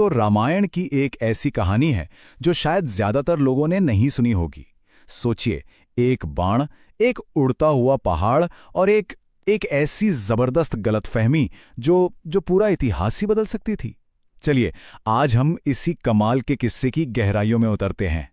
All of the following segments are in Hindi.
तो रामायण की एक ऐसी कहानी है जो शायद ज्यादातर लोगों ने नहीं सुनी होगी। सोचिए, एक बाण, एक उड़ता हुआ पहाड़ और एक ऐसी जबरदस्त गलतफहमी जो पूरा इतिहास ही बदल सकती थी। चलिए, आज हम इसी कमाल के किस्से की गहराइयों में उतरते हैं।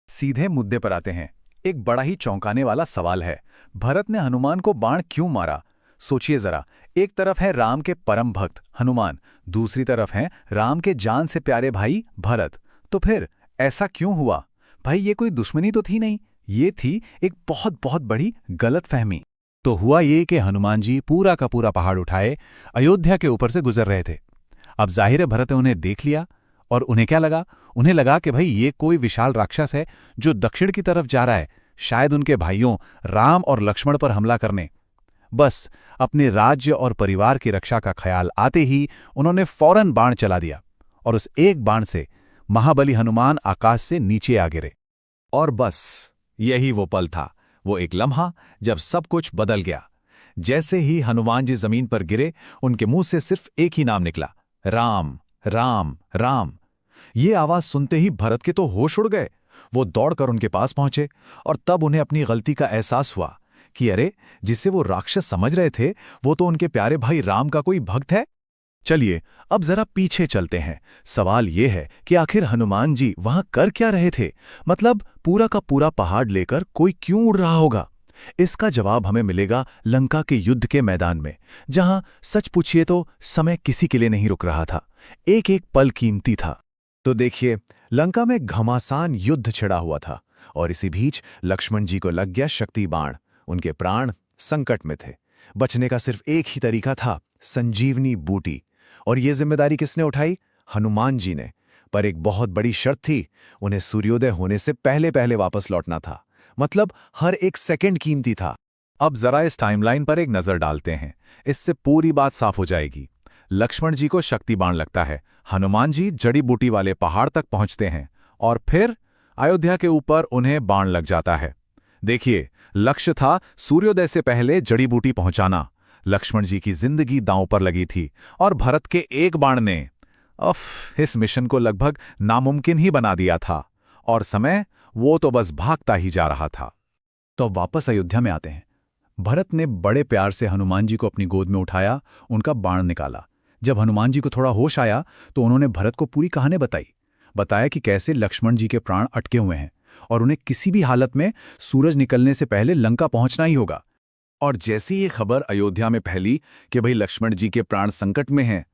सीधे मुद्दे पर आते हैं। एक बड़ा ही चौंकाने वाला सवाल है, भरत ने हनुमान को बाण क्यों मारा? सोचिए जरा, एक तरफ है राम के परम भक्त हनुमान, दूसरी तरफ है राम के जान से प्यारे भाई भरत। तो फिर ऐसा क्यों हुआ? भाई, ये कोई दुश्मनी तो थी नहीं, ये थी एक बहुत बहुत बड़ी गलतफहमी। तो हुआ ये कि हनुमान जी पूरा का पूरा पहाड़ उठाए अयोध्या के ऊपर से गुजर रहे थे। अब जाहिर है भरत ने उन्हें देख लिया, और उन्हें क्या लगा? उन्हें लगा कि भाई ये कोई विशाल राक्षस है जो दक्षिण की तरफ जा रहा है, शायद उनके भाइयों राम और लक्ष्मण पर हमला करने। बस अपने राज्य और परिवार की रक्षा का ख्याल आते ही उन्होंने फौरन बाण चला दिया, और उस एक बाण से महाबली हनुमान आकाश से नीचे आ गिरे। और बस यही वो पल था, वो एक लम्हा जब सब कुछ बदल गया। जैसे ही हनुमान जी जमीन पर गिरे, उनके मुंह से सिर्फ एक ही नाम निकला, राम राम राम। ये आवाज सुनते ही भरत के तो होश उड़ गए। वो दौड़कर उनके पास पहुंचे, और तब उन्हें अपनी गलती का एहसास हुआ कि अरे, जिसे वो राक्षस समझ रहे थे वो तो उनके प्यारे भाई राम का कोई भक्त है। चलिए अब जरा पीछे चलते हैं। सवाल ये है कि आखिर हनुमान जी वहां कर क्या रहे थे? मतलब पूरा का पूरा पहाड़ लेकर कोई क्यों उड़ रहा होगा? इसका जवाब हमें मिलेगा लंका के युद्ध के मैदान में, जहां सच पूछिए तो समय किसी के लिए नहीं रुक रहा था। एक एक पल कीमती था। तो देखिए, लंका में घमासान युद्ध छिड़ा हुआ था, और इसी बीच लक्ष्मण जी को लग गया शक्ति बाण। उनके प्राण संकट में थे। बचने का सिर्फ एक ही तरीका था, संजीवनी बूटी। और ये जिम्मेदारी किसने उठाई? हनुमान जी ने। पर एक बहुत बड़ी शर्त थी, उन्हें सूर्योदय होने से पहले पहले वापस लौटना था। मतलब हर एक सेकंड कीमती था। अब जरा इस टाइमलाइन पर एक नजर डालते हैं, इससे पूरी बात साफ हो जाएगी। लक्ष्मण जी को शक्ति बाण लगता है, हनुमान जी जड़ी बूटी वाले पहाड़ तक पहुंचते हैं, और फिर अयोध्या के ऊपर उन्हें बाण लग जाता है। देखिए, लक्ष्य था सूर्योदय से पहले जड़ी बूटी पहुंचाना। लक्ष्मण जी की जिंदगी दांव पर लगी थी, और भरत के एक बाण ने इस मिशन को लगभग नामुमकिन ही बना दिया था। और समय वो तो बस भागता ही जा रहा था। तो वापस अयोध्या में आते हैं। भरत ने बड़े प्यार से हनुमान जी को अपनी गोद में उठाया, उनका बाण निकाला। जब हनुमान जी को थोड़ा होश आया तो उन्होंने भरत को पूरी कहानी बताया कि कैसे लक्ष्मण जी के प्राण अटके हुए हैं, और उन्हें किसी भी हालत में सूरज निकलने से पहले लंका पहुंचना ही होगा। और जैसी ये खबर अयोध्या में फैली कि भाई लक्ष्मण जी के प्राण संकट में हैं,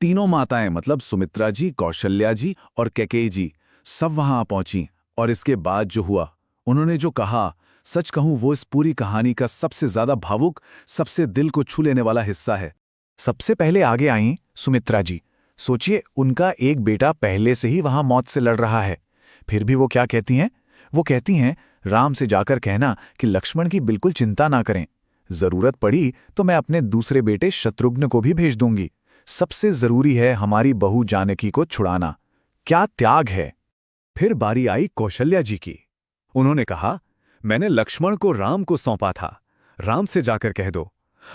तीनों माताएं मतलब सुमित्रा जी, कौशल्या जी और कैकेयी जी सब वहां पहुंची। और इसके बाद जो हुआ, उन्होंने जो कहा, सच कहूं वो इस पूरी कहानी का सबसे ज्यादा भावुक, सबसे दिल को छू लेने वाला हिस्सा है। सबसे पहले आगे आईं सुमित्रा जी। सोचिए, उनका एक बेटा पहले से ही वहां मौत से लड़ रहा है, फिर भी वो क्या कहती हैं? वो कहती हैं, राम से जाकर कहना कि लक्ष्मण की बिल्कुल चिंता ना करें, जरूरत पड़ी तो मैं अपने दूसरे बेटे शत्रुघ्न को भी भेज दूंगी। सबसे जरूरी है हमारी बहू जानकी को छुड़ाना। क्या त्याग है! फिर बारी आई कौशल्या जी की। उन्होंने कहा, मैंने लक्ष्मण को राम को सौंपा था, राम से जाकर कह दो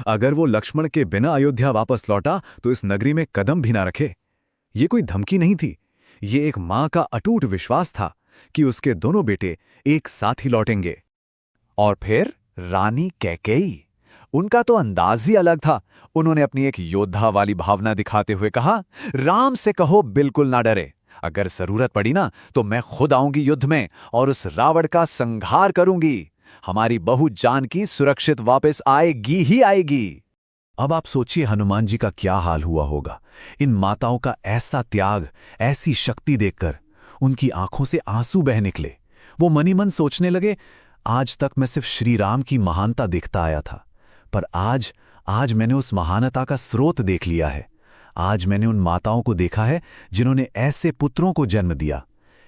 अगर वो लक्ष्मण के बिना अयोध्या वापस लौटा तो इस नगरी में कदम भी ना रखे। ये कोई धमकी नहीं थी, ये एक मां का अटूट विश्वास था कि उसके दोनों बेटे एक साथ ही लौटेंगे। और फिर रानी कैकेयी, उनका तो अंदाज ही अलग था। उन्होंने अपनी एक योद्धा वाली भावना दिखाते हुए कहा, राम से कहो बिल्कुल ना डरे, अगर जरूरत पड़ी ना तो मैं खुद आऊंगी युद्ध में और उस रावण का संहार करूंगी। हमारी बहू जानकी सुरक्षित वापस आएगी ही आएगी। अब आप सोचिए हनुमान जी का क्या हाल हुआ होगा। इन माताओं का ऐसा त्याग, ऐसी शक्ति देखकर उनकी आंखों से आंसू बह निकले। वो मनी मन सोचने लगे, आज तक मैं सिर्फ श्री राम की महानता देखता आया था, पर आज मैंने उस महानता का स्रोत देख लिया है। आज मैंने उन माताओं को देखा है जिन्होंने ऐसे पुत्रों को जन्म दिया।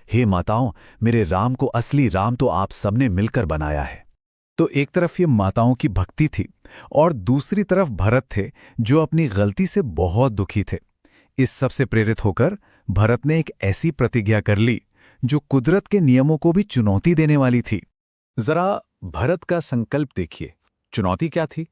हे माताओं, मेरे राम को असली राम तो आप सबने मिलकर बनाया है। तो एक तरफ ये माताओं की भक्ति थी, और दूसरी तरफ भरत थे जो अपनी गलती से बहुत दुखी थे। इस सब से प्रेरित होकर भरत ने एक ऐसी प्रतिज्ञा कर ली जो कुदरत के नियमों को भी चुनौती देने वाली थी। जरा भरत का संकल्प देखिए। चुनौती क्या थी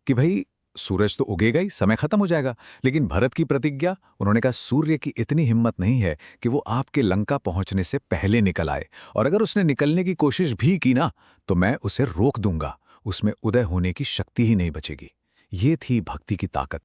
कि भाई सूरज तो उगेगा ही, समय खत्म हो जाएगा। लेकिन भरत की प्रतिज्ञा, उन्होंने कहा सूर्य की इतनी हिम्मत नहीं है कि वो आपके लंका पहुंचने से पहले निकल आए, और अगर उसने निकलने की कोशिश भी की ना, तो मैं उसे रोक दूंगा, उसमें उदय होने की शक्ति ही नहीं बचेगी। ये थी भक्ति की ताकत।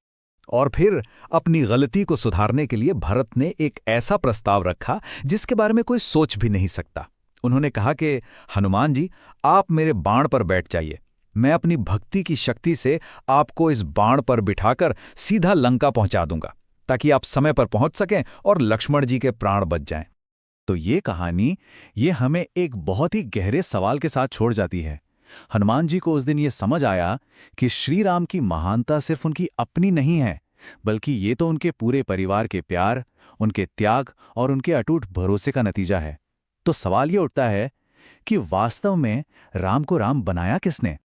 और फिर अपनी गलती को सुधारने के लिए भरत ने एक ऐसा प्रस्ताव रखा जिसके बारे में कोई सोच भी नहीं सकता। उन्होंने कहा कि हनुमान जी, आप मेरे बाण पर बैठ जाइए, मैं अपनी भक्ति की शक्ति से आपको इस बाण पर बिठाकर सीधा लंका पहुंचा दूंगा, ताकि आप समय पर पहुंच सकें और लक्ष्मण जी के प्राण बच जाएं। तो ये कहानी, ये हमें एक बहुत ही गहरे सवाल के साथ छोड़ जाती है। हनुमान जी को उस दिन ये समझ आया कि श्री राम की महानता सिर्फ उनकी अपनी नहीं है, बल्कि ये तो उनके पूरे परिवार के प्यार, उनके त्याग और उनके अटूट भरोसे का नतीजा है। तो सवाल ये उठता है कि वास्तव में राम को राम बनाया किसने?